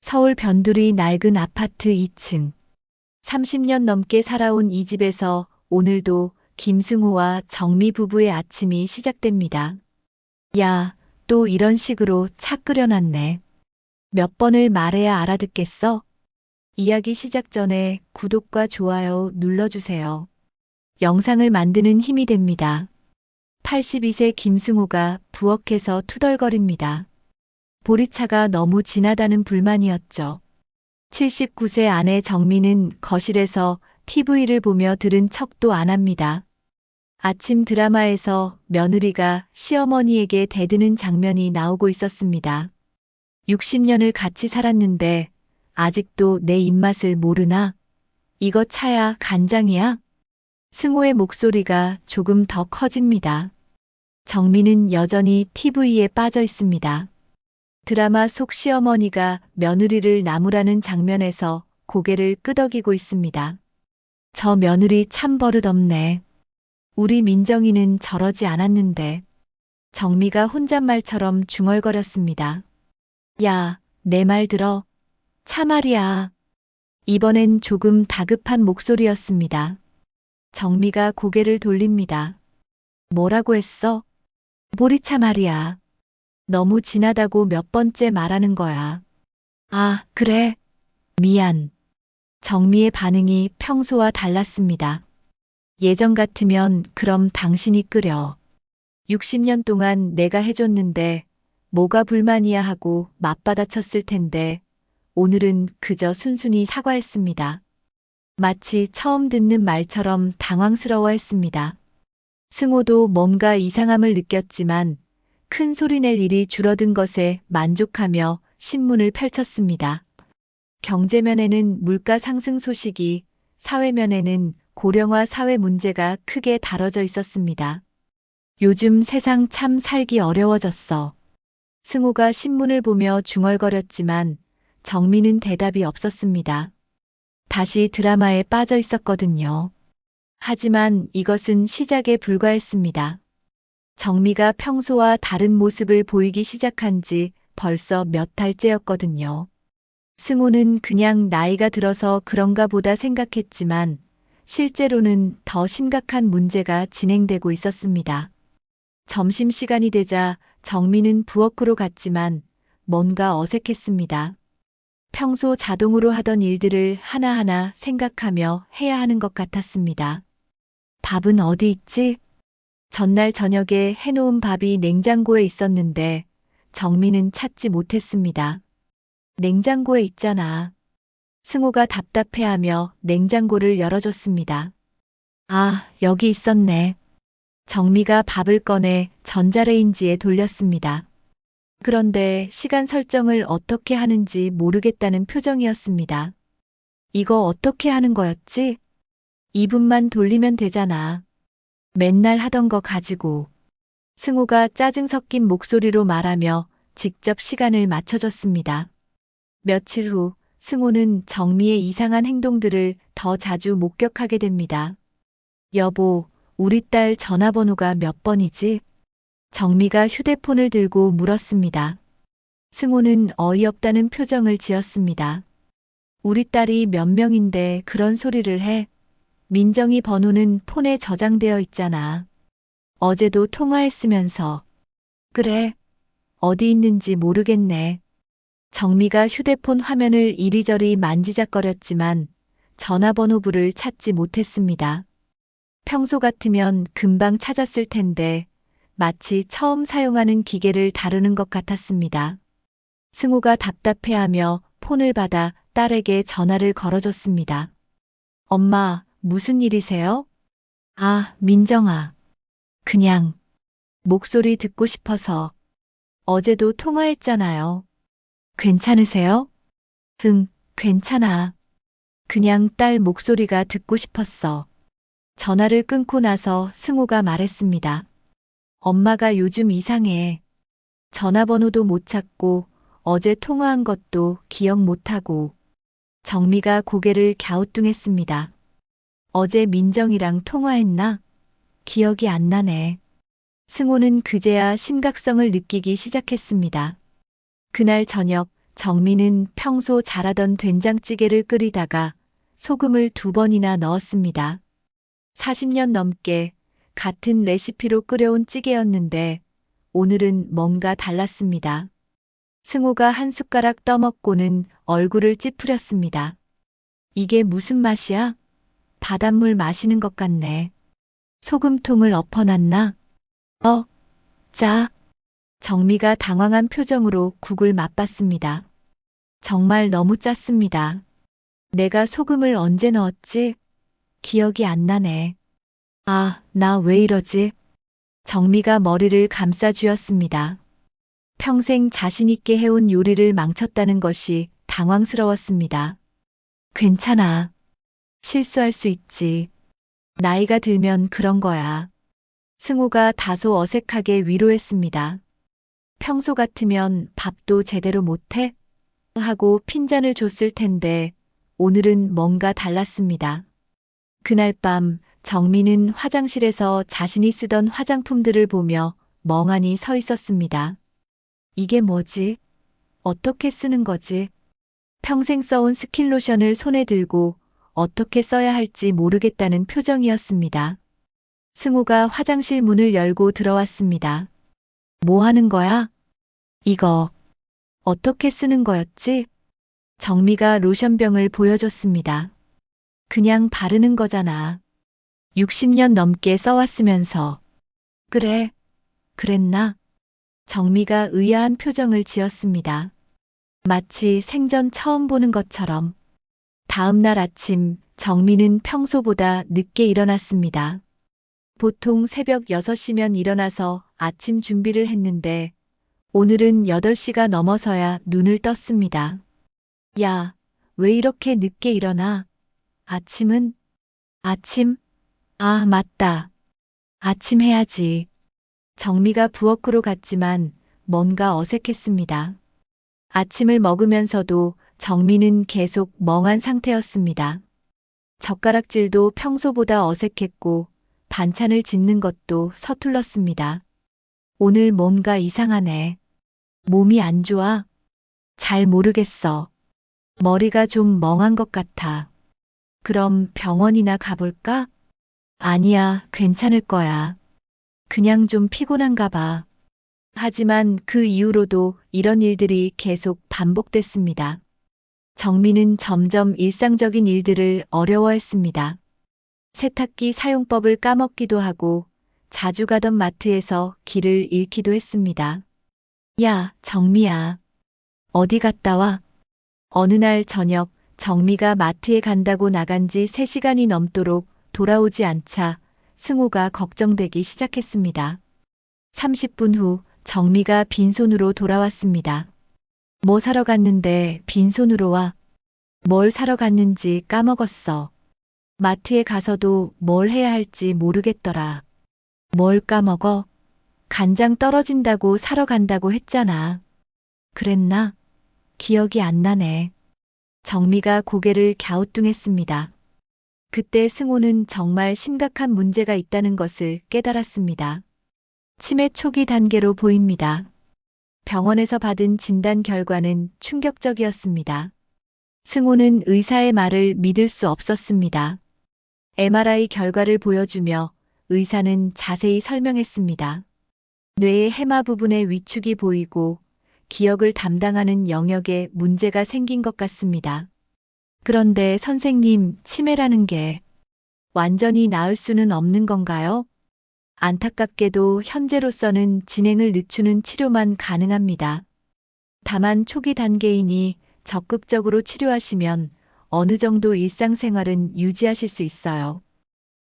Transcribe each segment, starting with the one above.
서울 변두리 낡은 아파트 2층. 30년 넘게 살아온 이 집에서 오늘도 김승우와 정미 부부의 아침이 시작됩니다. 야, 또 이런 식으로 차 끓여놨네. 몇 번을 말해야 알아듣겠어? 이야기 시작 전에 구독과 좋아요 눌러주세요. 영상을 만드는 힘이 됩니다. 82세 김승우가 부엌에서 투덜거립니다. 보리차가 너무 진하다는 불만이었죠. 79세 아내 정미는 거실에서 TV를 보며 들은 척도 안 합니다. 아침 드라마에서 며느리가 시어머니에게 대드는 장면이 나오고 있었습니다. 60년을 같이 살았는데 아직도 내 입맛을 모르나? 이거 차야 간장이야? 승호의 목소리가 조금 더 커집니다. 정미는 여전히 TV에 빠져 있습니다. 드라마 속 시어머니가 며느리를 나무라는 장면에서 고개를 끄덕이고 있습니다. 저 며느리 참 버릇없네. 우리 민정이는 저러지 않았는데. 정미가 혼잣말처럼 중얼거렸습니다. 야, 내 말 들어. 차 말이야. 이번엔 조금 다급한 목소리였습니다. 정미가 고개를 돌립니다. 뭐라고 했어? 보리차 말이야. 너무 진하다고 몇 번째 말하는 거야. 아, 그래. 미안. 정미의 반응이 평소와 달랐습니다. 예전 같으면 그럼 당신이 끓여. 60년 동안 내가 해줬는데 뭐가 불만이야 하고 맞받아쳤을 텐데 오늘은 그저 순순히 사과했습니다. 마치 처음 듣는 말처럼 당황스러워했습니다. 승호도 뭔가 이상함을 느꼈지만 큰 소리 낼 일이 줄어든 것에 만족하며 신문을 펼쳤습니다. 경제면에는 물가 상승 소식이, 사회면에는 고령화 사회 문제가 크게 다뤄져 있었습니다. 요즘 세상 참 살기 어려워졌어. 승호가 신문을 보며 중얼거렸지만 정미는 대답이 없었습니다. 다시 드라마에 빠져 있었거든요. 하지만 이것은 시작에 불과했습니다. 정미가 평소와 다른 모습을 보이기 시작한 지 벌써 몇 달째였거든요. 승호는 그냥 나이가 들어서 그런가 보다 생각했지만 실제로는 더 심각한 문제가 진행되고 있었습니다. 점심시간이 되자 정미는 부엌으로 갔지만 뭔가 어색했습니다. 평소 자동으로 하던 일들을 하나하나 생각하며 해야 하는 것 같았습니다. 밥은 어디 있지? 전날 저녁에 해놓은 밥이 냉장고에 있었는데 정미는 찾지 못했습니다. 냉장고에 있잖아. 승호가 답답해하며 냉장고를 열어줬습니다. 아, 여기 있었네. 정미가 밥을 꺼내 전자레인지에 돌렸습니다. 그런데 시간 설정을 어떻게 하는지 모르겠다는 표정이었습니다. 이거 어떻게 하는 거였지? 2분만 돌리면 되잖아. 맨날 하던 거 가지고. 승호가 짜증 섞인 목소리로 말하며 직접 시간을 맞춰줬습니다. 며칠 후 승호는 정미의 이상한 행동들을 더 자주 목격하게 됩니다. 여보, 우리 딸 전화번호가 몇 번이지? 정미가 휴대폰을 들고 물었습니다. 승호는 어이없다는 표정을 지었습니다. 우리 딸이 몇 명인데 그런 소리를 해? 민정이 번호는 폰에 저장되어 있잖아. 어제도 통화했으면서. 그래. 어디 있는지 모르겠네. 정미가 휴대폰 화면을 이리저리 만지작거렸지만 전화번호부를 찾지 못했습니다. 평소 같으면 금방 찾았을 텐데 마치 처음 사용하는 기계를 다루는 것 같았습니다. 승호가 답답해하며 폰을 받아 딸에게 전화를 걸어줬습니다. 엄마, 무슨 일이세요? 아, 민정아. 그냥 목소리 듣고 싶어서. 어제도 통화했잖아요. 괜찮으세요? 응, 괜찮아. 그냥 딸 목소리가 듣고 싶었어. 전화를 끊고 나서 승호가 말했습니다. 엄마가 요즘 이상해. 전화번호도 못 찾고 어제 통화한 것도 기억 못하고. 정미가 고개를 갸우뚱했습니다. 어제 민정이랑 통화했나? 기억이 안 나네. 승호는 그제야 심각성을 느끼기 시작했습니다. 그날 저녁 정미는 평소 잘하던 된장찌개를 끓이다가 소금을 2번이나 넣었습니다. 40년 넘게 같은 레시피로 끓여온 찌개였는데 오늘은 뭔가 달랐습니다. 승우가 한 숟가락 떠먹고는 얼굴을 찌푸렸습니다. 이게 무슨 맛이야? 바닷물 마시는 것 같네. 소금통을 엎어놨나? 짜. 정미가 당황한 표정으로 국을 맛봤습니다. 정말 너무 짰습니다. 내가 소금을 언제 넣었지? 기억이 안 나네. 아, 나 왜 이러지? 정미가 머리를 감싸 쥐었습니다. 평생 자신 있게 해온 요리를 망쳤다는 것이 당황스러웠습니다. 괜찮아. 실수할 수 있지. 나이가 들면 그런 거야. 승우가 다소 어색하게 위로했습니다. 평소 같으면 밥도 제대로 못해? 하고 핀잔을 줬을 텐데 오늘은 뭔가 달랐습니다. 그날 밤 정미는 화장실에서 자신이 쓰던 화장품들을 보며 멍하니 서 있었습니다. 이게 뭐지? 어떻게 쓰는 거지? 평생 써온 스킨로션을 손에 들고 어떻게 써야 할지 모르겠다는 표정이었습니다. 승우가 화장실 문을 열고 들어왔습니다. 뭐 하는 거야? 이거 어떻게 쓰는 거였지? 정미가 로션병을 보여줬습니다. 그냥 바르는 거잖아. 60년 넘게 써왔으면서. 그래, 그랬나? 정미가 의아한 표정을 지었습니다. 마치 생전 처음 보는 것처럼. 다음 날 아침 정미는 평소보다 늦게 일어났습니다. 보통 새벽 6시면 일어나서 아침 준비를 했는데 오늘은 8시가 넘어서야 눈을 떴습니다. 야, 왜 이렇게 늦게 일어나? 아침은? 아침? 아, 맞다. 아침 해야지. 정미가 부엌으로 갔지만 뭔가 어색했습니다. 아침을 먹으면서도 정미는 계속 멍한 상태였습니다. 젓가락질도 평소보다 어색했고 반찬을 집는 것도 서툴렀습니다. 오늘 뭔가 이상하네. 몸이 안 좋아? 잘 모르겠어. 머리가 좀 멍한 것 같아. 그럼 병원이나 가볼까? 아니야, 괜찮을 거야. 그냥 좀 피곤한가 봐. 하지만 그 이후로도 이런 일들이 계속 반복됐습니다. 정미는 점점 일상적인 일들을 어려워했습니다. 세탁기 사용법을 까먹기도 하고 자주 가던 마트에서 길을 잃기도 했습니다. 야, 정미야. 어디 갔다 와? 어느 날 저녁 정미가 마트에 간다고 나간 지 3시간이 넘도록 돌아오지 않자 승우가 걱정되기 시작했습니다. 30분 후 정미가 빈손으로 돌아왔습니다. 뭐 사러 갔는데 빈손으로 와? 뭘 사러 갔는지 까먹었어. 마트에 가서도 뭘 해야 할지 모르겠더라. 뭘 까먹어? 간장 떨어진다고 사러 간다고 했잖아. 그랬나? 기억이 안 나네. 정미가 고개를 갸우뚱했습니다. 그때 승호는 정말 심각한 문제가 있다는 것을 깨달았습니다. 치매 초기 단계로 보입니다. 병원에서 받은 진단 결과는 충격적이었습니다. 승호는 의사의 말을 믿을 수 없었습니다. MRI 결과를 보여주며 의사는 자세히 설명했습니다. 뇌의 해마 부분에 위축이 보이고 기억을 담당하는 영역에 문제가 생긴 것 같습니다. 그런데 선생님, 치매라는 게 완전히 나을 수는 없는 건가요? 안타깝게도 현재로서는 진행을 늦추는 치료만 가능합니다. 다만 초기 단계이니 적극적으로 치료하시면 어느 정도 일상생활은 유지하실 수 있어요.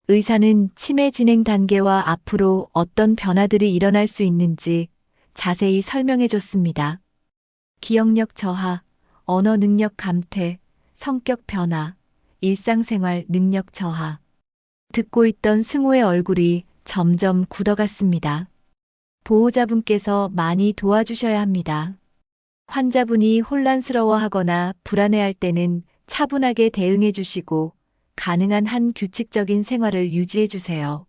의사는 치매 진행 단계와 앞으로 어떤 변화들이 일어날 수 있는지 자세히 설명해 줬습니다. 기억력 저하, 언어 능력 감퇴, 성격 변화, 일상생활 능력 저하. 듣고 있던 승우의 얼굴이 점점 굳어갔습니다. 보호자분께서 많이 도와주셔야 합니다. 환자분이 혼란스러워하거나 불안해할 때는 차분하게 대응해 주시고 가능한 한 규칙적인 생활을 유지해 주세요.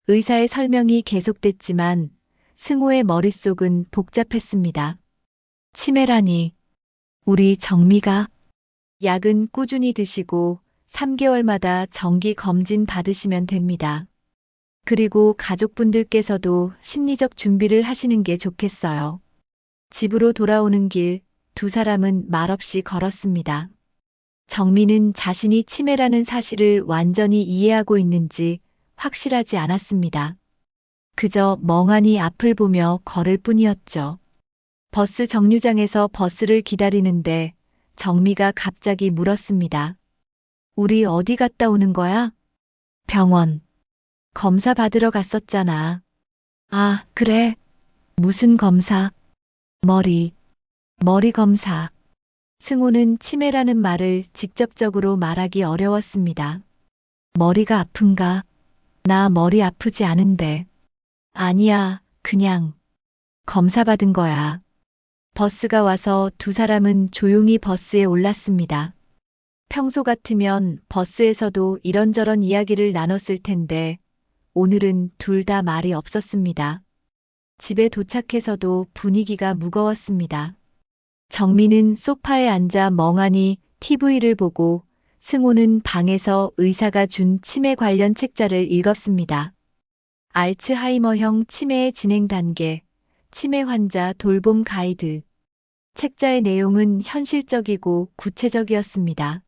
의사의 설명이 계속됐지만 승우의 머릿속은 복잡했습니다. 치매라니. 우리 정미가 약은 꾸준히 드시고 3개월마다 정기 검진 받으시면 됩니다. 그리고 가족분들께서도 심리적 준비를 하시는 게 좋겠어요. 집으로 돌아오는 길 두 사람은 말없이 걸었습니다. 정미는 자신이 치매라는 사실을 완전히 이해하고 있는지 확실하지 않았습니다. 그저 멍하니 앞을 보며 걸을 뿐이었죠. 버스 정류장에서 버스를 기다리는데 정미가 갑자기 물었습니다. 우리 어디 갔다 오는 거야? 병원. 검사 받으러 갔었잖아. 아, 그래. 무슨 검사? 머리 검사. 승호는 치매라는 말을 직접적으로 말하기 어려웠습니다. 머리가 아픈가? 나 머리 아프지 않은데. 아니야, 그냥 검사 받은 거야. 버스가 와서 두 사람은 조용히 버스에 올랐습니다. 평소 같으면 버스에서도 이런저런 이야기를 나눴을 텐데 오늘은 둘 다 말이 없었습니다. 집에 도착해서도 분위기가 무거웠습니다. 정미는 소파에 앉아 멍하니 TV를 보고 승호는 방에서 의사가 준 치매 관련 책자를 읽었습니다. 알츠하이머형 치매의 진행 단계, 치매 환자 돌봄 가이드. 책자의 내용은 현실적이고 구체적이었습니다.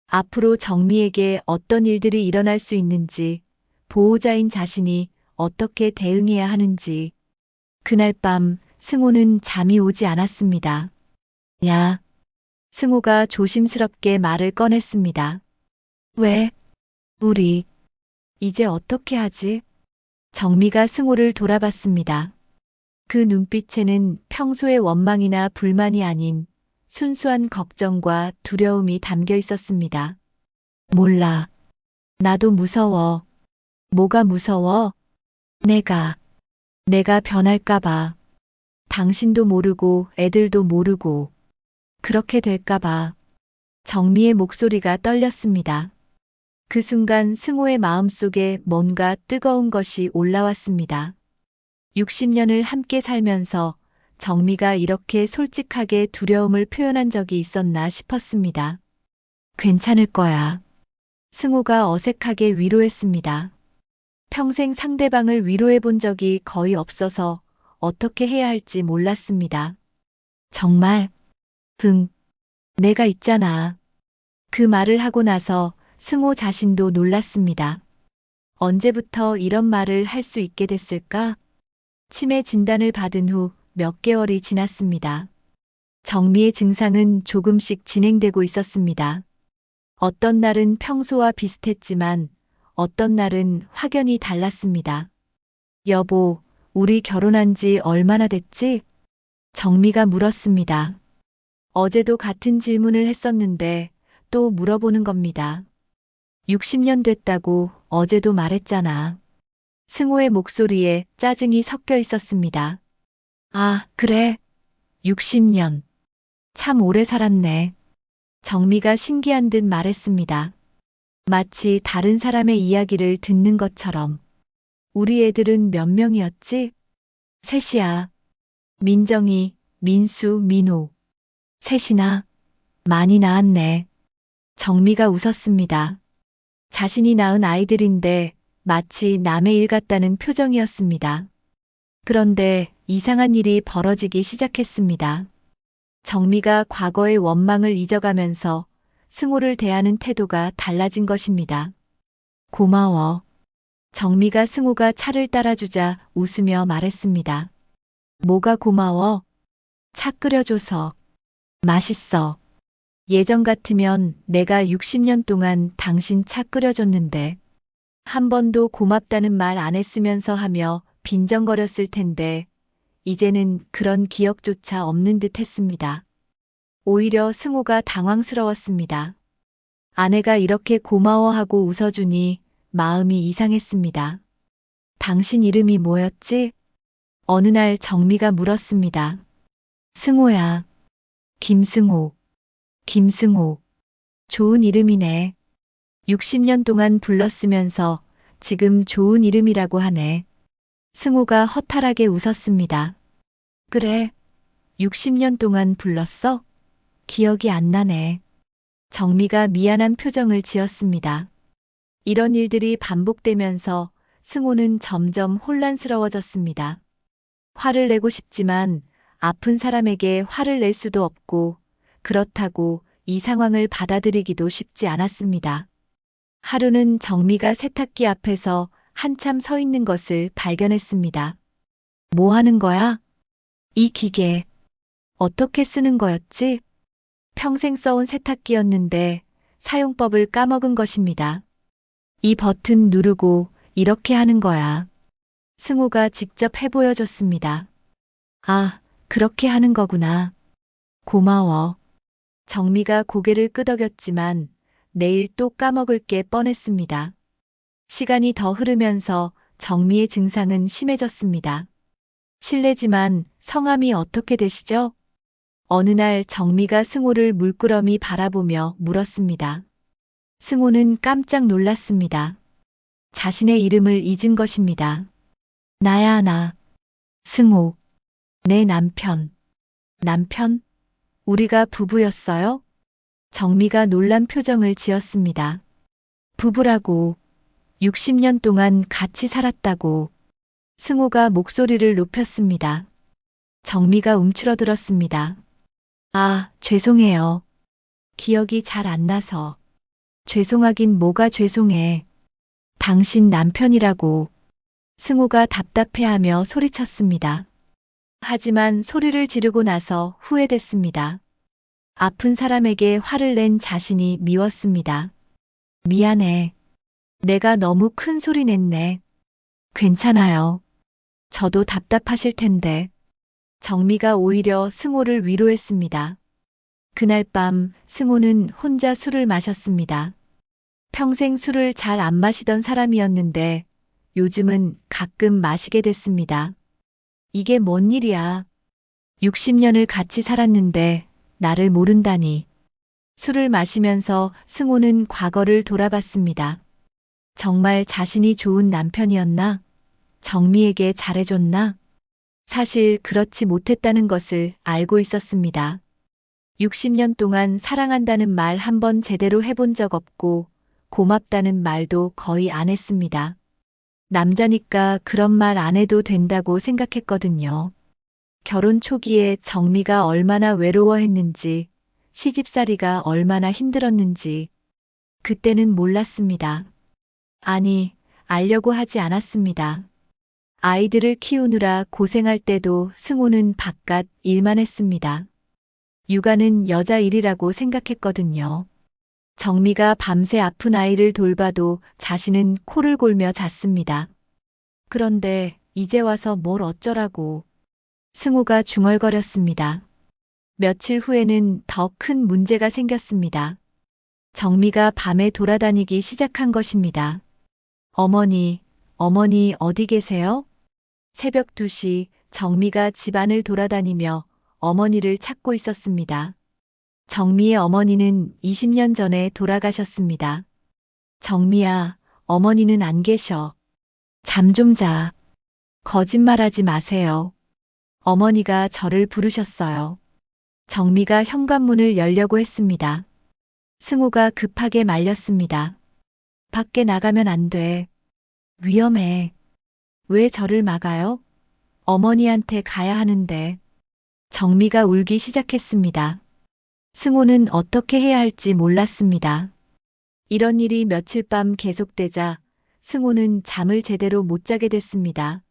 앞으로 정미에게 어떤 일들이 일어날 수 있는지, 보호자인 자신이 어떻게 대응해야 하는지. 그날 밤 승호는 잠이 오지 않았습니다. 야. 승호가 조심스럽게 말을 꺼냈습니다. 왜? 우리 이제 어떻게 하지? 정미가 승호를 돌아봤습니다. 그 눈빛에는 평소의 원망이나 불만이 아닌 순수한 걱정과 두려움이 담겨 있었습니다. 몰라. 나도 무서워. 뭐가 무서워? 내가 변할까봐. 당신도 모르고 애들도 모르고. 그렇게 될까봐. 정미의 목소리가 떨렸습니다. 그 순간 승호의 마음속에 뭔가 뜨거운 것이 올라왔습니다. 60년을 함께 살면서 정미가 이렇게 솔직하게 두려움을 표현한 적이 있었나 싶었습니다. 괜찮을 거야. 승호가 어색하게 위로했습니다. 평생 상대방을 위로해 본 적이 거의 없어서 어떻게 해야 할지 몰랐습니다. 정말? 응, 내가 있잖아. 그 말을 하고 나서 승호 자신도 놀랐습니다. 언제부터 이런 말을 할 수 있게 됐을까? 치매 진단을 받은 후 몇 개월이 지났습니다. 정미의 증상은 조금씩 진행되고 있었습니다. 어떤 날은 평소와 비슷했지만 어떤 날은 확연히 달랐습니다. 여보, 우리 결혼한 지 얼마나 됐지? 정미가 물었습니다. 어제도 같은 질문을 했었는데 또 물어보는 겁니다. 60년 됐다고 어제도 말했잖아. 승호의 목소리에 짜증이 섞여 있었습니다. 아, 그래. 60년. 참 오래 살았네. 정미가 신기한 듯 말했습니다. 마치 다른 사람의 이야기를 듣는 것처럼. 우리 애들은 몇 명이었지? 셋이야. 민정이, 민수, 민호. 셋이나. 많이 낳았네. 정미가 웃었습니다. 자신이 낳은 아이들인데 마치 남의 일 같다는 표정이었습니다. 그런데 이상한 일이 벌어지기 시작했습니다. 정미가 과거의 원망을 잊어가면서 승호를 대하는 태도가 달라진 것입니다. 고마워. 정미가 승호가 차를 따라주자 웃으며 말했습니다. 뭐가 고마워? 차 끓여줘서. 맛있어. 예전 같으면 내가 60년 동안 당신 차 끓여줬는데 한 번도 고맙다는 말 안 했으면서 하며 빈정거렸을 텐데 이제는 그런 기억조차 없는 듯 했습니다. 오히려 승호가 당황스러웠습니다. 아내가 이렇게 고마워하고 웃어주니 마음이 이상했습니다. 당신 이름이 뭐였지? 어느 날 정미가 물었습니다. 승호야. 김승호. 김승호. 좋은 이름이네. 60년 동안 불렀으면서 지금 좋은 이름이라고 하네. 승호가 허탈하게 웃었습니다. 그래. 60년 동안 불렀어? 기억이 안 나네. 정미가 미안한 표정을 지었습니다. 이런 일들이 반복되면서 승호는 점점 혼란스러워졌습니다. 화를 내고 싶지만 아픈 사람에게 화를 낼 수도 없고 그렇다고 이 상황을 받아들이기도 쉽지 않았습니다. 하루는 정미가 세탁기 앞에서 한참 서 있는 것을 발견했습니다. 뭐 하는 거야? 이 기계 어떻게 쓰는 거였지? 평생 써온 세탁기였는데 사용법을 까먹은 것입니다. 이 버튼 누르고 이렇게 하는 거야. 승호가 직접 해보여줬습니다. 아, 그렇게 하는 거구나. 고마워. 정미가 고개를 끄덕였지만 내일 또 까먹을 게 뻔했습니다. 시간이 더 흐르면서 정미의 증상은 심해졌습니다. 실례지만 성함이 어떻게 되시죠? 어느 날 정미가 승호를 물끄러미 바라보며 물었습니다. 승호는 깜짝 놀랐습니다. 자신의 이름을 잊은 것입니다. 나야 나. 승호. 내 남편. 남편? 우리가 부부였어요? 정미가 놀란 표정을 지었습니다. 부부라고. 60년 동안 같이 살았다고. 승호가 목소리를 높였습니다. 정미가 움츠러들었습니다. 아, 죄송해요. 기억이 잘 안 나서. 죄송하긴 뭐가 죄송해. 당신 남편이라고. 승호가 답답해하며 소리쳤습니다. 하지만 소리를 지르고 나서 후회됐습니다. 아픈 사람에게 화를 낸 자신이 미웠습니다. 미안해. 내가 너무 큰 소리 냈네. 괜찮아요. 저도 답답하실 텐데. 정미가 오히려 승호를 위로했습니다. 그날 밤 승호는 혼자 술을 마셨습니다. 평생 술을 잘 안 마시던 사람이었는데 요즘은 가끔 마시게 됐습니다. 이게 뭔 일이야. 60년을 같이 살았는데 나를 모른다니. 술을 마시면서 승호는 과거를 돌아봤습니다. 정말 자신이 좋은 남편이었나? 정미에게 잘해줬나? 사실 그렇지 못했다는 것을 알고 있었습니다. 60년 동안 사랑한다는 말 한 번 제대로 해본 적 없고 고맙다는 말도 거의 안 했습니다. 남자니까 그런 말 안 해도 된다고 생각했거든요. 결혼 초기에 정미가 얼마나 외로워했는지, 시집살이가 얼마나 힘들었는지, 그때는 몰랐습니다. 아니, 알려고 하지 않았습니다. 아이들을 키우느라 고생할 때도 승호는 바깥 일만 했습니다. 육아는 여자 일이라고 생각했거든요. 정미가 밤새 아픈 아이를 돌봐도 자신은 코를 골며 잤습니다. 그런데 이제 와서 뭘 어쩌라고. 승호가 중얼거렸습니다. 며칠 후에는 더 큰 문제가 생겼습니다. 정미가 밤에 돌아다니기 시작한 것입니다. 어머니 어디 계세요? 새벽 2시 정미가 집안을 돌아다니며 어머니를 찾고 있었습니다. 정미의 어머니는 20년 전에 돌아가셨습니다. 정미야, 어머니는 안 계셔. 잠 좀 자. 거짓말하지 마세요. 어머니가 저를 부르셨어요. 정미가 현관문을 열려고 했습니다. 승호가 급하게 말렸습니다. 밖에 나가면 안 돼. 위험해. 왜 저를 막아요? 어머니한테 가야 하는데. 정미가 울기 시작했습니다. 승호는 어떻게 해야 할지 몰랐습니다. 이런 일이 며칠 밤 계속되자 승호는 잠을 제대로 못 자게 됐습니다.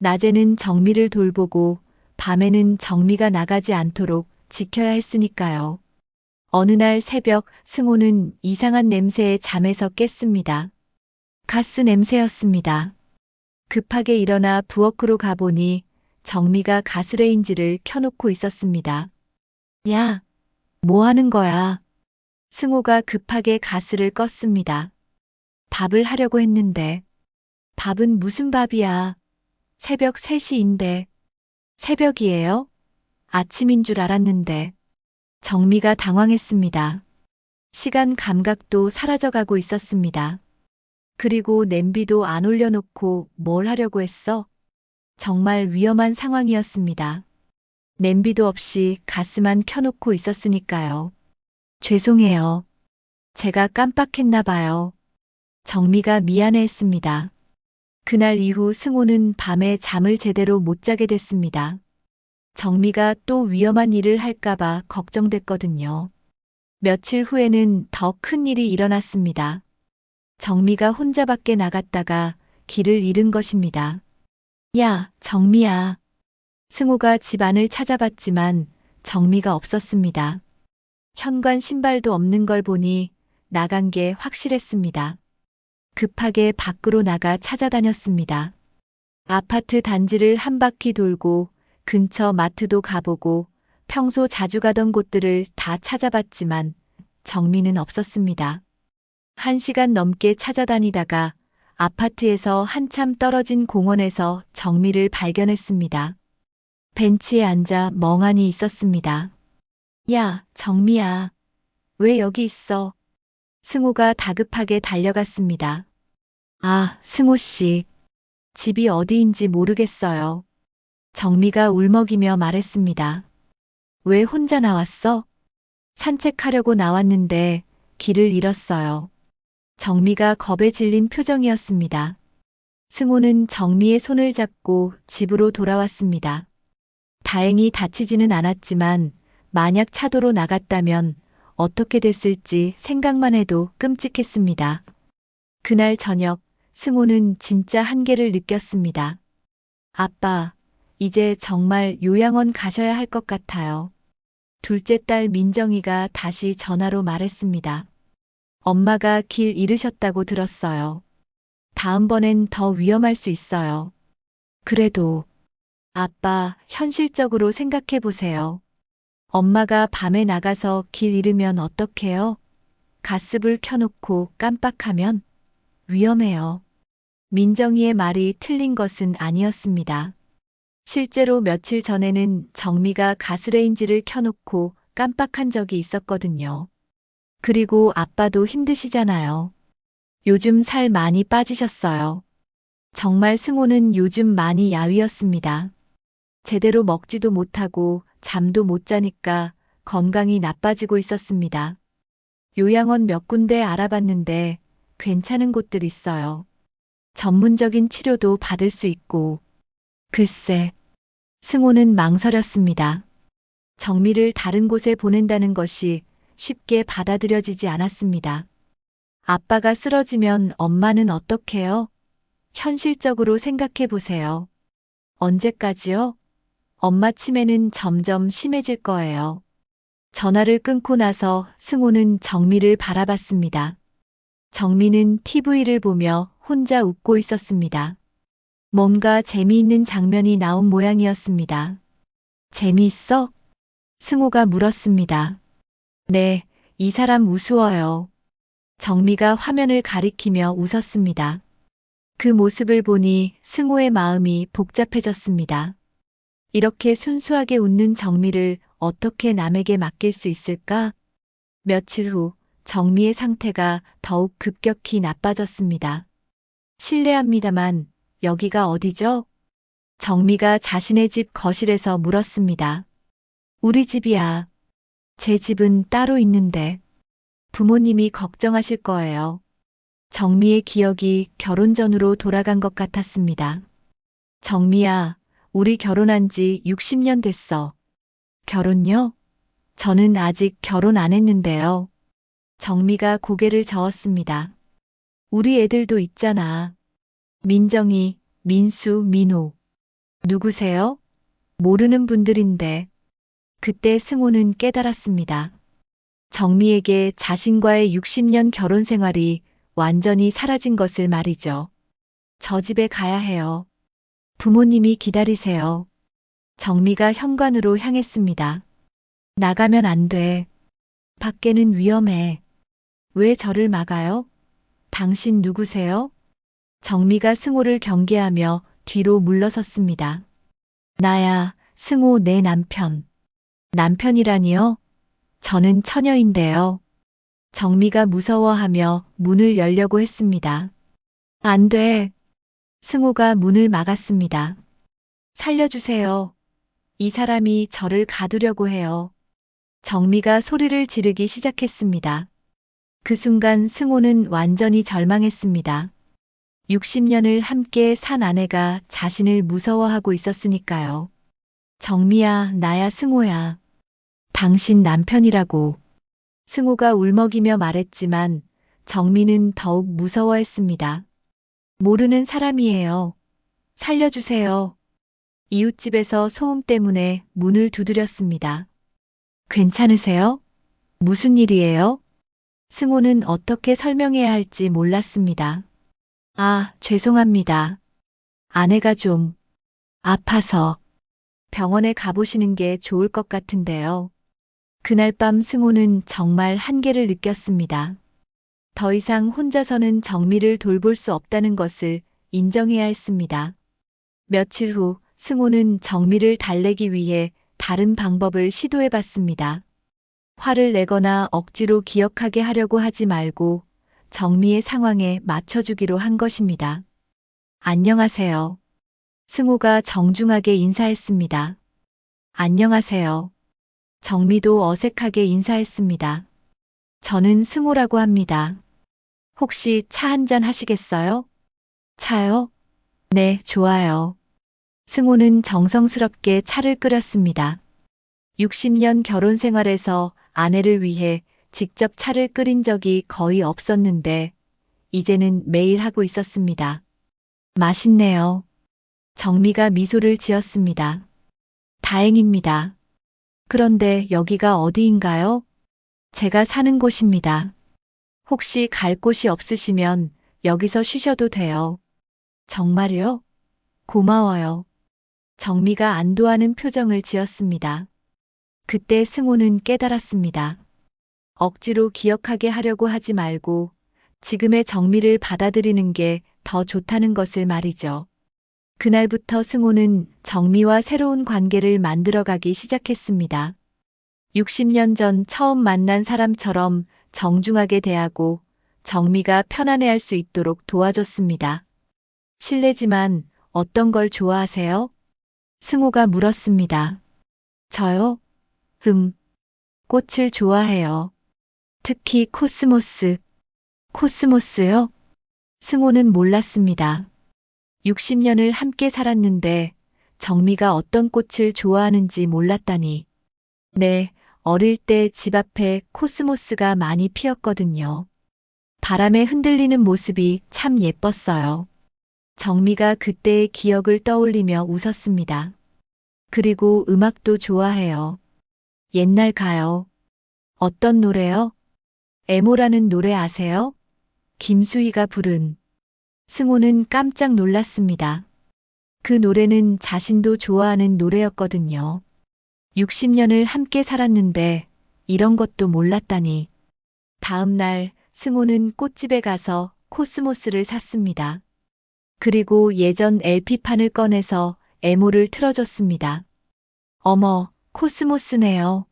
낮에는 정미를 돌보고 밤에는 정미가 나가지 않도록 지켜야 했으니까요. 어느 날 새벽 승호는 이상한 냄새에 잠에서 깼습니다. 가스 냄새였습니다. 급하게 일어나 부엌으로 가보니 정미가 가스레인지를 켜놓고 있었습니다. 야, 뭐 하는 거야? 승호가 급하게 가스를 껐습니다. 밥을 하려고 했는데. 밥은 무슨 밥이야? 새벽 3시인데. 새벽이에요? 아침인 줄 알았는데. 정미가 당황했습니다. 시간 감각도 사라져가고 있었습니다. 그리고 냄비도 안 올려놓고 뭘 하려고 했어? 정말 위험한 상황이었습니다. 냄비도 없이 가스만 켜놓고 있었으니까요. 죄송해요. 제가 깜빡했나 봐요. 정미가 미안해했습니다. 그날 이후 승호는 밤에 잠을 제대로 못 자게 됐습니다. 정미가 또 위험한 일을 할까봐 걱정됐거든요. 며칠 후에는 더 큰 일이 일어났습니다. 정미가 혼자 밖에 나갔다가 길을 잃은 것입니다. 야, 정미야. 승호가 집 안을 찾아봤지만 정미가 없었습니다. 현관 신발도 없는 걸 보니 나간 게 확실했습니다. 급하게 밖으로 나가 찾아다녔습니다. 아파트 단지를 한 바퀴 돌고 근처 마트도 가보고 평소 자주 가던 곳들을 다 찾아봤지만 정미는 없었습니다. 1시간 넘게 찾아다니다가 아파트에서 한참 떨어진 공원에서 정미를 발견했습니다. 벤치에 앉아 멍하니 있었습니다. 야, 정미야. 왜 여기 있어? 승호가 다급하게 달려갔습니다. 아, 승호 씨. 집이 어디인지 모르겠어요. 정미가 울먹이며 말했습니다. 왜 혼자 나왔어? 산책하려고 나왔는데 길을 잃었어요. 정미가 겁에 질린 표정이었습니다. 승호는 정미의 손을 잡고 집으로 돌아왔습니다. 다행히 다치지는 않았지만 만약 차도로 나갔다면 어떻게 됐을지 생각만 해도 끔찍했습니다. 그날 저녁 승호는 진짜 한계를 느꼈습니다. 아빠, 이제 정말 요양원 가셔야 할 것 같아요. 둘째 딸 민정이가 다시 전화로 말했습니다. 엄마가 길 잃으셨다고 들었어요. 다음번엔 더 위험할 수 있어요. 그래도 아빠, 현실적으로 생각해 보세요. 엄마가 밤에 나가서 길 잃으면 어떡해요? 가스불 켜놓고 깜빡하면 위험해요. 민정이의 말이 틀린 것은 아니었습니다. 실제로 며칠 전에는 정미가 가스레인지를 켜놓고 깜빡한 적이 있었거든요. 그리고 아빠도 힘드시잖아요. 요즘 살 많이 빠지셨어요. 정말 승호는 요즘 많이 야위었습니다. 제대로 먹지도 못하고 잠도 못 자니까 건강이 나빠지고 있었습니다. 요양원 몇 군데 알아봤는데 괜찮은 곳들 있어요. 전문적인 치료도 받을 수 있고. 글쎄, 승호는 망설였습니다. 정미를 다른 곳에 보낸다는 것이 쉽게 받아들여지지 않았습니다. 아빠가 쓰러지면 엄마는 어떡해요? 현실적으로 생각해 보세요. 언제까지요? 엄마 치매는 점점 심해질 거예요. 전화를 끊고 나서 승호는 정미를 바라봤습니다. 정미는 TV를 보며 혼자 웃고 있었습니다. 뭔가 재미있는 장면이 나온 모양이었습니다. 재미있어? 승호가 물었습니다. 네, 이 사람 우스워요. 정미가 화면을 가리키며 웃었습니다. 그 모습을 보니 승호의 마음이 복잡해졌습니다. 이렇게 순수하게 웃는 정미를 어떻게 남에게 맡길 수 있을까? 며칠 후 정미의 상태가 더욱 급격히 나빠졌습니다. 실례합니다만 여기가 어디죠? 정미가 자신의 집 거실에서 물었습니다. 우리 집이야. 제 집은 따로 있는데 부모님이 걱정하실 거예요. 정미의 기억이 결혼 전으로 돌아간 것 같았습니다. 정미야, 우리 결혼한 지 60년 됐어. 결혼요? 저는 아직 결혼 안 했는데요. 정미가 고개를 저었습니다. 우리 애들도 있잖아. 민정이, 민수, 민호. 누구세요? 모르는 분들인데. 그때 승호는 깨달았습니다. 정미에게 자신과의 60년 결혼 생활이 완전히 사라진 것을 말이죠. 저 집에 가야 해요. 부모님이 기다리세요. 정미가 현관으로 향했습니다. 나가면 안 돼. 밖에는 위험해. 왜 저를 막아요? 당신 누구세요? 정미가 승호를 경계하며 뒤로 물러섰습니다. 나야, 승호 내 남편. 남편이라니요? 저는 처녀인데요. 정미가 무서워하며 문을 열려고 했습니다. 안 돼. 승호가 문을 막았습니다. 살려주세요. 이 사람이 저를 가두려고 해요. 정미가 소리를 지르기 시작했습니다. 그 순간 승호는 완전히 절망했습니다. 60년을 함께 산 아내가 자신을 무서워하고 있었으니까요. 정미야, 나야 승호야. 당신 남편이라고. 승호가 울먹이며 말했지만 정미는 더욱 무서워했습니다. 모르는 사람이에요. 살려주세요. 이웃집에서 소음 때문에 문을 두드렸습니다. 괜찮으세요? 무슨 일이에요? 승호는 어떻게 설명해야 할지 몰랐습니다. 아, 죄송합니다. 아내가 좀 아파서 병원에 가보시는 게 좋을 것 같은데요. 그날 밤 승호는 정말 한계를 느꼈습니다. 더 이상 혼자서는 정미를 돌볼 수 없다는 것을 인정해야 했습니다. 며칠 후 승호는 정미를 달래기 위해 다른 방법을 시도해 봤습니다. 화를 내거나 억지로 기억하게 하려고 하지 말고 정미의 상황에 맞춰주기로 한 것입니다. 안녕하세요. 승호가 정중하게 인사했습니다. 안녕하세요. 정미도 어색하게 인사했습니다. 저는 승호라고 합니다. 혹시 차 한잔 하시겠어요? 차요? 네, 좋아요. 승호는 정성스럽게 차를 끓였습니다. 60년 결혼 생활에서 아내를 위해 직접 차를 끓인 적이 거의 없었는데 이제는 매일 하고 있었습니다. 맛있네요. 정미가 미소를 지었습니다. 다행입니다. 그런데 여기가 어디인가요? 제가 사는 곳입니다. 혹시 갈 곳이 없으시면 여기서 쉬셔도 돼요. 정말요? 고마워요. 정미가 안도하는 표정을 지었습니다. 그때 승호는 깨달았습니다. 억지로 기억하게 하려고 하지 말고 지금의 정미를 받아들이는 게 더 좋다는 것을 말이죠. 그날부터 승호는 정미와 새로운 관계를 만들어가기 시작했습니다. 60년 전 처음 만난 사람처럼 정중하게 대하고 정미가 편안해할 수 있도록 도와줬습니다. 실례지만 어떤 걸 좋아하세요? 승호가 물었습니다. 저요? 꽃을 좋아해요. 특히 코스모스. 코스모스요? 승호는 몰랐습니다. 60년을 함께 살았는데 정미가 어떤 꽃을 좋아하는지 몰랐다니. 네, 어릴 때 집 앞에 코스모스가 많이 피었거든요. 바람에 흔들리는 모습이 참 예뻤어요. 정미가 그때의 기억을 떠올리며 웃었습니다. 그리고 음악도 좋아해요. 옛날 가요. 어떤 노래요? 애모라는 노래 아세요? 김수희가 부른. 승호는 깜짝 놀랐습니다. 그 노래는 자신도 좋아하는 노래였거든요. 60년을 함께 살았는데 이런 것도 몰랐다니. 다음 날 승호는 꽃집에 가서 코스모스를 샀습니다. 그리고 예전 LP판을 꺼내서 애모를 틀어줬습니다. 어머, 코스모스네요.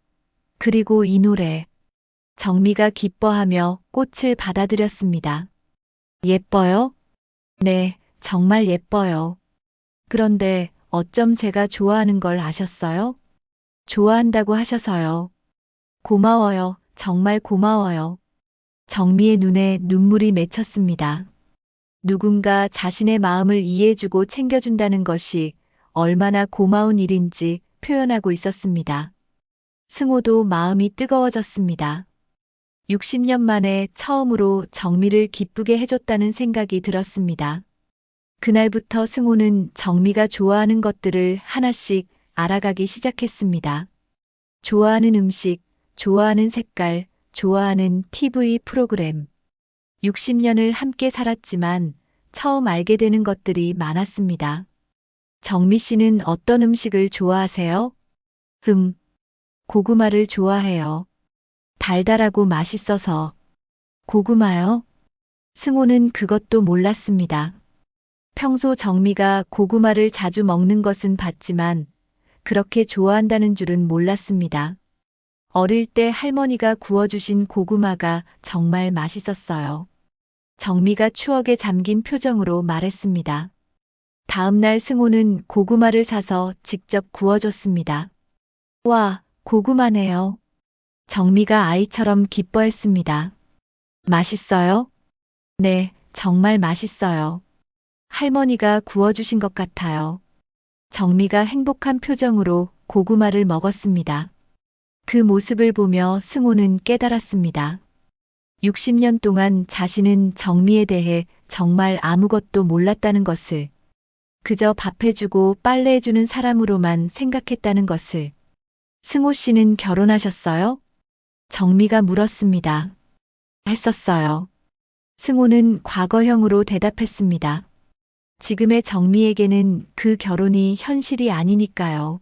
그리고 이 노래. 정미가 기뻐하며 꽃을 받아들였습니다. 예뻐요? 네, 정말 예뻐요. 그런데 어쩜 제가 좋아하는 걸 아셨어요? 좋아한다고 하셔서요. 고마워요. 정말 고마워요. 정미의 눈에 눈물이 맺혔습니다. 누군가 자신의 마음을 이해해주고 챙겨준다는 것이 얼마나 고마운 일인지 표현하고 있었습니다. 승호도 마음이 뜨거워졌습니다. 60년 만에 처음으로 정미를 기쁘게 해줬다는 생각이 들었습니다. 그날부터 승호는 정미가 좋아하는 것들을 하나씩 알아가기 시작했습니다. 좋아하는 음식, 좋아하는 색깔, 좋아하는 TV 프로그램. 60년을 함께 살았지만 처음 알게 되는 것들이 많았습니다. 정미 씨는 어떤 음식을 좋아하세요? 고구마를 좋아해요. 달달하고 맛있어서. 고구마요? 승호는 그것도 몰랐습니다. 평소 정미가 고구마를 자주 먹는 것은 봤지만 그렇게 좋아한다는 줄은 몰랐습니다. 어릴 때 할머니가 구워주신 고구마가 정말 맛있었어요. 정미가 추억에 잠긴 표정으로 말했습니다. 다음 날 승호는 고구마를 사서 직접 구워줬습니다. 와, 고구마네요. 정미가 아이처럼 기뻐했습니다. 맛있어요? 네, 정말 맛있어요. 할머니가 구워주신 것 같아요. 정미가 행복한 표정으로 고구마를 먹었습니다. 그 모습을 보며 승호는 깨달았습니다. 60년 동안 자신은 정미에 대해 정말 아무것도 몰랐다는 것을, 그저 밥해주고 빨래해주는 사람으로만 생각했다는 것을. 승호 씨는 결혼하셨어요? 정미가 물었습니다. 했었어요. 승호는 과거형으로 대답했습니다. 지금의 정미에게는 그 결혼이 현실이 아니니까요.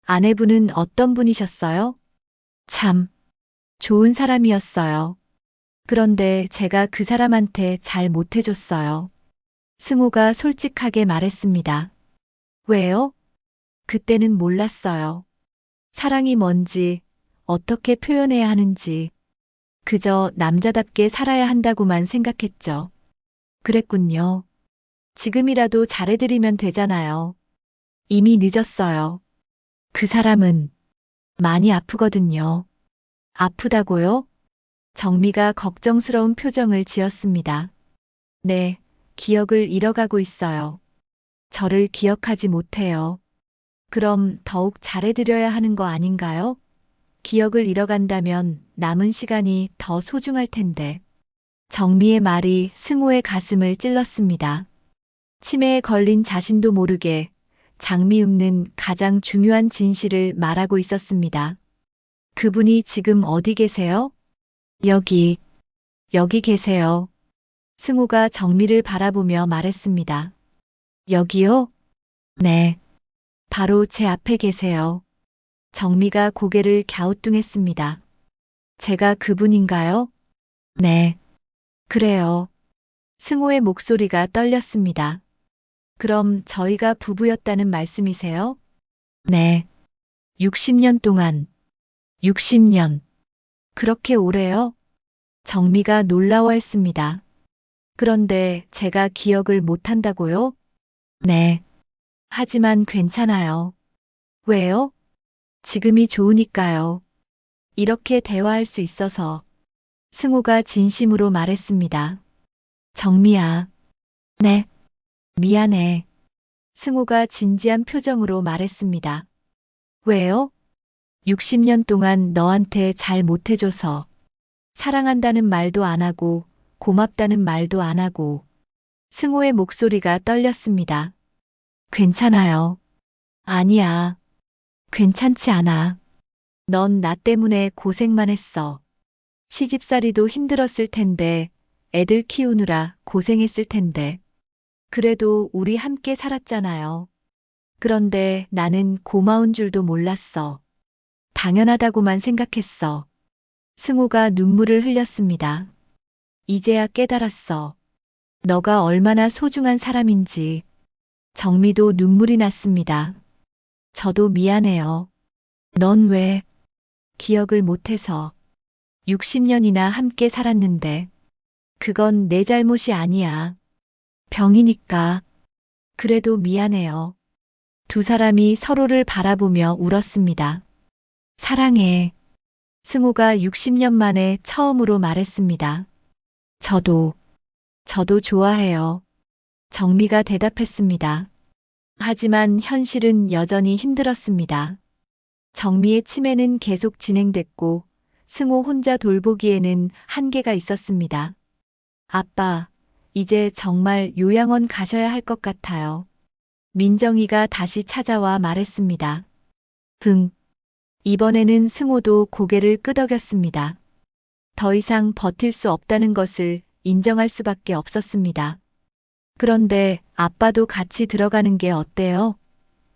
아내분은 어떤 분이셨어요? 참, 좋은 사람이었어요. 그런데 제가 그 사람한테 잘 못해줬어요. 승호가 솔직하게 말했습니다. 왜요? 그때는 몰랐어요. 사랑이 뭔지, 어떻게 표현해야 하는지, 그저 남자답게 살아야 한다고만 생각했죠. 그랬군요. 지금이라도 잘해드리면 되잖아요. 이미 늦었어요. 그 사람은 많이 아프거든요. 아프다고요? 정미가 걱정스러운 표정을 지었습니다. 네, 기억을 잃어가고 있어요. 저를 기억하지 못해요. 그럼 더욱 잘해드려야 하는 거 아닌가요? 기억을 잃어간다면 남은 시간이 더 소중할 텐데. 정미의 말이 승호의 가슴을 찔렀습니다. 치매에 걸린 자신도 모르게 장미읍는 가장 중요한 진실을 말하고 있었습니다. 그분이 지금 어디 계세요? 여기, 여기 계세요. 승호가 정미를 바라보며 말했습니다. 여기요? 네. 바로 제 앞에 계세요. 정미가 고개를 갸우뚱했습니다. 제가 그분인가요? 네. 그래요. 승호의 목소리가 떨렸습니다. 그럼 저희가 부부였다는 말씀이세요? 네. 60년 동안. 60년. 그렇게 오래요? 정미가 놀라워했습니다. 그런데 제가 기억을 못한다고요? 네. 하지만 괜찮아요. 왜요? 지금이 좋으니까요. 이렇게 대화할 수 있어서. 승호가 진심으로 말했습니다. 정미야. 네. 미안해. 승호가 진지한 표정으로 말했습니다. 왜요? 60년 동안 너한테 잘 못해줘서. 사랑한다는 말도 안 하고, 고맙다는 말도 안 하고. 승호의 목소리가 떨렸습니다. 괜찮아요. 아니야. 괜찮지 않아. 넌 나 때문에 고생만 했어. 시집살이도 힘들었을 텐데, 애들 키우느라 고생했을 텐데. 그래도 우리 함께 살았잖아요. 그런데 나는 고마운 줄도 몰랐어. 당연하다고만 생각했어. 승호가 눈물을 흘렸습니다. 이제야 깨달았어. 너가 얼마나 소중한 사람인지. 정미도 눈물이 났습니다. 저도 미안해요. 넌 왜? 기억을 못해서. 60년이나 함께 살았는데. 그건 내 잘못이 아니야. 병이니까. 그래도 미안해요. 두 사람이 서로를 바라보며 울었습니다. 사랑해. 승호가 60년 만에 처음으로 말했습니다. 저도 좋아해요. 정미가 대답했습니다. 하지만 현실은 여전히 힘들었습니다. 정미의 치매는 계속 진행됐고 승호 혼자 돌보기에는 한계가 있었습니다. 아빠, 이제 정말 요양원 가셔야 할 것 같아요. 민정이가 다시 찾아와 말했습니다. 이번에는 승호도 고개를 끄덕였습니다. 더 이상 버틸 수 없다는 것을 인정할 수밖에 없었습니다. 그런데 아빠도 같이 들어가는 게 어때요?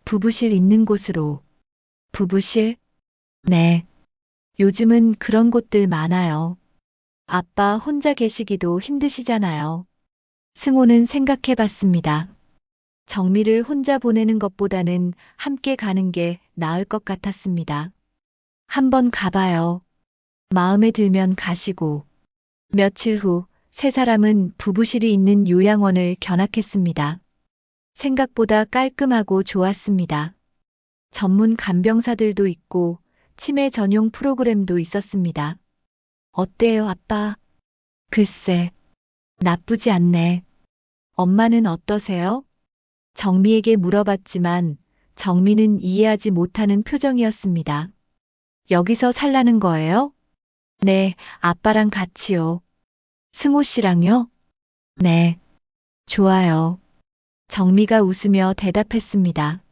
부부실 있는 곳으로. 부부실? 네. 요즘은 그런 곳들 많아요. 아빠 혼자 계시기도 힘드시잖아요. 승호는 생각해 봤습니다. 정미를 혼자 보내는 것보다는 함께 가는 게 나을 것 같았습니다. 한번 가봐요. 마음에 들면 가시고. 며칠 후 세 사람은 부부실이 있는 요양원을 견학했습니다. 생각보다 깔끔하고 좋았습니다. 전문 간병사들도 있고 치매 전용 프로그램도 있었습니다. 어때요, 아빠? 글쎄, 나쁘지 않네. 엄마는 어떠세요? 정미에게 물어봤지만 정미는 이해하지 못하는 표정이었습니다. 여기서 살라는 거예요? 네, 아빠랑 같이요. 승호 씨랑요? 네, 좋아요. 정미가 웃으며 대답했습니다.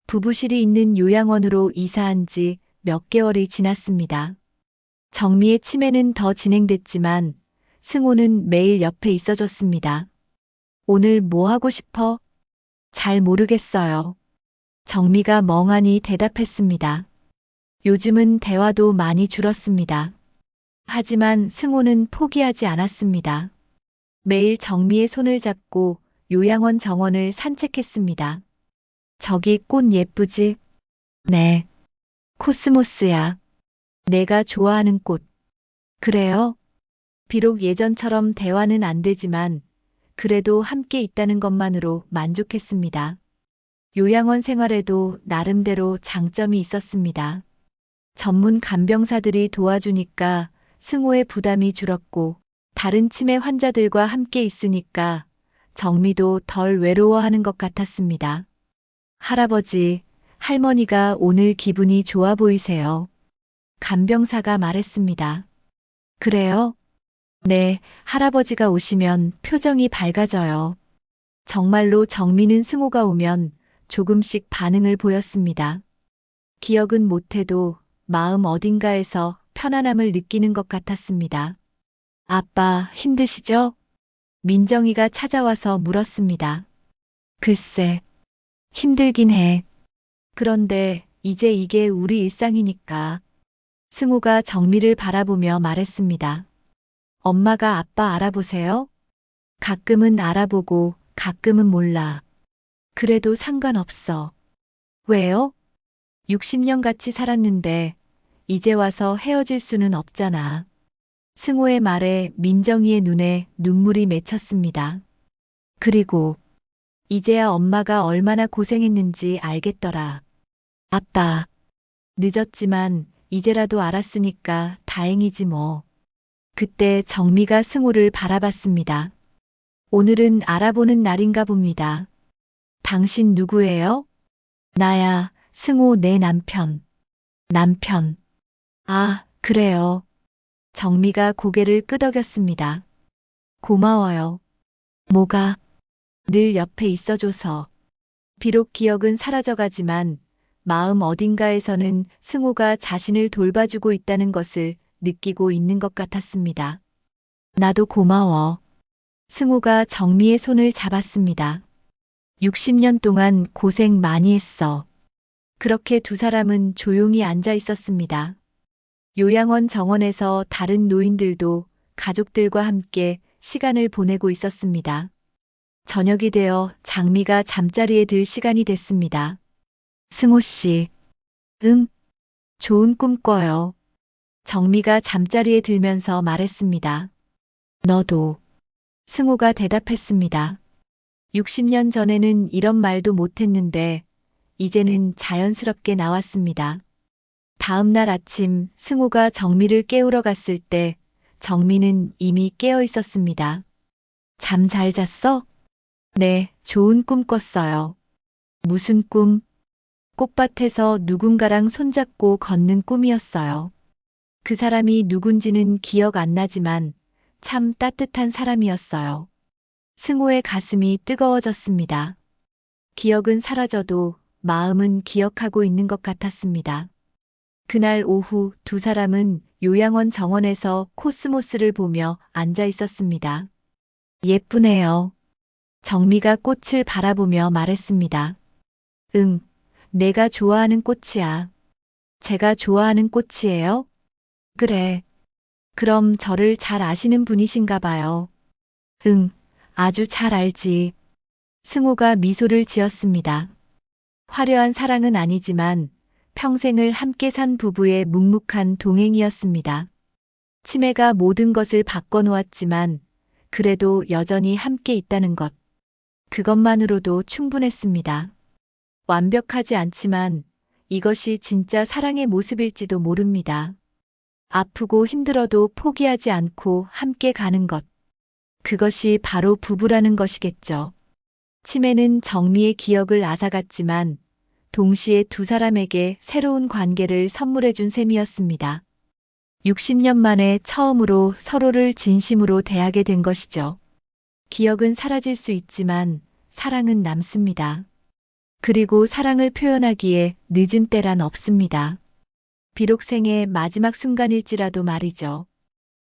부부실이 있는 요양원으로 이사한 지 몇 개월이 지났습니다. 정미의 치매는 더 진행됐지만 승호는 매일 옆에 있어줬습니다. 오늘 뭐 하고 싶어? 잘 모르겠어요. 정미가 멍하니 대답했습니다. 요즘은 대화도 많이 줄었습니다. 하지만 승호는 포기하지 않았습니다. 매일 정미의 손을 잡고 요양원 정원을 산책했습니다. 저기 꽃 예쁘지? 네. 코스모스야. 내가 좋아하는 꽃. 그래요? 비록 예전처럼 대화는 안 되지만 그래도 함께 있다는 것만으로 만족했습니다. 요양원 생활에도 나름대로 장점이 있었습니다. 전문 간병사들이 도와주니까 승호의 부담이 줄었고 다른 치매 환자들과 함께 있으니까 정미도 덜 외로워하는 것 같았습니다. 할아버지, 할머니가 오늘 기분이 좋아 보이세요. 간병사가 말했습니다. 그래요? 네, 할아버지가 오시면 표정이 밝아져요. 정말로 정미는 승호가 오면 조금씩 반응을 보였습니다. 기억은 못해도 마음 어딘가에서 편안함을 느끼는 것 같았습니다. 아빠, 힘드시죠? 민정이가 찾아와서 물었습니다. 글쎄, 힘들긴 해. 그런데 이제 이게 우리 일상이니까. 승호가 정미를 바라보며 말했습니다. 엄마가 아빠 알아보세요? 가끔은 알아보고 가끔은 몰라. 그래도 상관없어. 왜요? 60년 같이 살았는데 이제 와서 헤어질 수는 없잖아. 승호의 말에 민정이의 눈에 눈물이 맺혔습니다. 그리고 이제야 엄마가 얼마나 고생했는지 알겠더라. 아빠, 늦었지만 이제라도 알았으니까 다행이지 뭐. 그때 정미가 승호를 바라봤습니다. 오늘은 알아보는 날인가 봅니다. 당신 누구예요? 나야, 승호 내 남편. 남편. 아, 그래요. 정미가 고개를 끄덕였습니다. 고마워요. 뭐가? 늘 옆에 있어줘서. 비록 기억은 사라져가지만 마음 어딘가에서는 승호가 자신을 돌봐주고 있다는 것을 느끼고 있는 것 같았습니다. 나도 고마워. 승호가 정미의 손을 잡았습니다. 60년 동안 고생 많이 했어. 그렇게 두 사람은 조용히 앉아 있었습니다. 요양원 정원에서 다른 노인들도 가족들과 함께 시간을 보내고 있었습니다. 저녁이 되어 장미가 잠자리에 들 시간이 됐습니다. 승호 씨. 응, 좋은 꿈 꿔요. 정미가 잠자리에 들면서 말했습니다. 너도. 승호가 대답했습니다. 60년 전에는 이런 말도 못했는데 이제는 자연스럽게 나왔습니다. 다음 날 아침 승호가 정미를 깨우러 갔을 때 정미는 이미 깨어 있었습니다. 잠 잘 잤어? 네, 좋은 꿈 꿨어요. 무슨 꿈? 꽃밭에서 누군가랑 손잡고 걷는 꿈이었어요. 그 사람이 누군지는 기억 안 나지만 참 따뜻한 사람이었어요. 승호의 가슴이 뜨거워졌습니다. 기억은 사라져도 마음은 기억하고 있는 것 같았습니다. 그날 오후 두 사람은 요양원 정원에서 코스모스를 보며 앉아 있었습니다. 예쁘네요. 정미가 꽃을 바라보며 말했습니다. 응, 내가 좋아하는 꽃이야. 제가 좋아하는 꽃이에요? 그래. 그럼 저를 잘 아시는 분이신가 봐요. 응, 아주 잘 알지. 승호가 미소를 지었습니다. 화려한 사랑은 아니지만 평생을 함께 산 부부의 묵묵한 동행이었습니다. 치매가 모든 것을 바꿔놓았지만 그래도 여전히 함께 있다는 것. 그것만으로도 충분했습니다. 완벽하지 않지만 이것이 진짜 사랑의 모습일지도 모릅니다. 아프고 힘들어도 포기하지 않고 함께 가는 것. 그것이 바로 부부라는 것이겠죠. 치매는 정미의 기억을 앗아갔지만 동시에 두 사람에게 새로운 관계를 선물해 준 셈이었습니다. 60년 만에 처음으로 서로를 진심으로 대하게 된 것이죠. 기억은 사라질 수 있지만 사랑은 남습니다. 그리고 사랑을 표현하기에 늦은 때란 없습니다. 비록 생의 마지막 순간일지라도 말이죠.